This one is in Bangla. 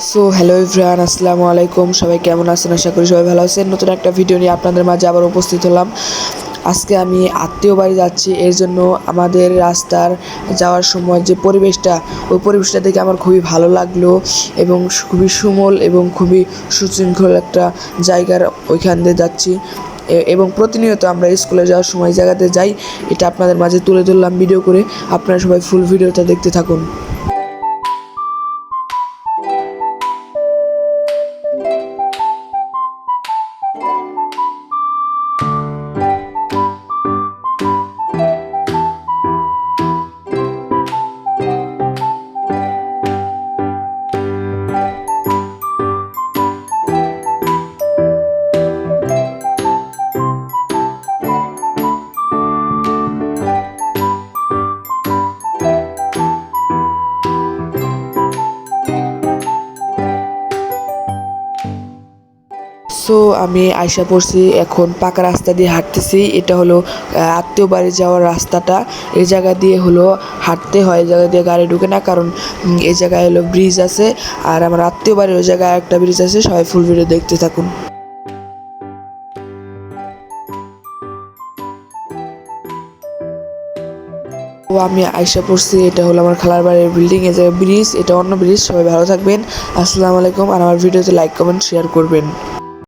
সো হ্যালো এভরিওয়ান, আসসালামু আলাইকুম। সবাই কেমন আছেন? আশা করি সবাই ভালো আছেন। নতুন একটা ভিডিও নিয়ে আপনাদের মাঝে আবার উপস্থিত হলাম। আজকে আমি আত্মীয় বাড়ি যাচ্ছি, এর জন্য আমাদের রাস্তার যাওয়ার সময় যে পরিবেশটা, ওই পরিবেশটা দেখে আমার খুবই ভালো লাগলো এবং খুবই সুমল এবং খুবই সুশৃঙ্খল একটা জায়গার ওইখান দিয়ে যাচ্ছি এবং প্রতিনিয়ত আমরা স্কুলে যাওয়ার সময় জায়গাতে যাই। এটা আপনাদের মাঝে তুলে ধরলাম ভিডিও করে। আপনারা সবাই ফুল ভিডিওটা দেখতে থাকুন। সো আমি আইসা পড়ছি, এখন পাকা রাস্তা দিয়ে হাঁটতেছি। এটা হলো আত্মীয় বাড়ি যাওয়ার রাস্তাটা। এই জায়গা দিয়ে হলো হাঁটতে হয়, এই জায়গা দিয়ে গাড়ি ঢুকে না, কারণ এই জায়গায় হলো ব্রিজ আছে। আর আমার আত্মীয় বাড়ির ওই জায়গায় একটা ব্রিজ আছে। সবাই ফুল ভিডিও দেখতে থাকুন। তো আমি আইসা পড়ছি, এটা হলো আমার খালার বাড়ির বিল্ডিং। এই জায়গায় ব্রিজ, এটা অন্য ব্রিজ। সবাই ভালো থাকবেন। আসসালামু আলাইকুম। আর আমার ভিডিওতে লাইক কমেন্ট শেয়ার করবেন।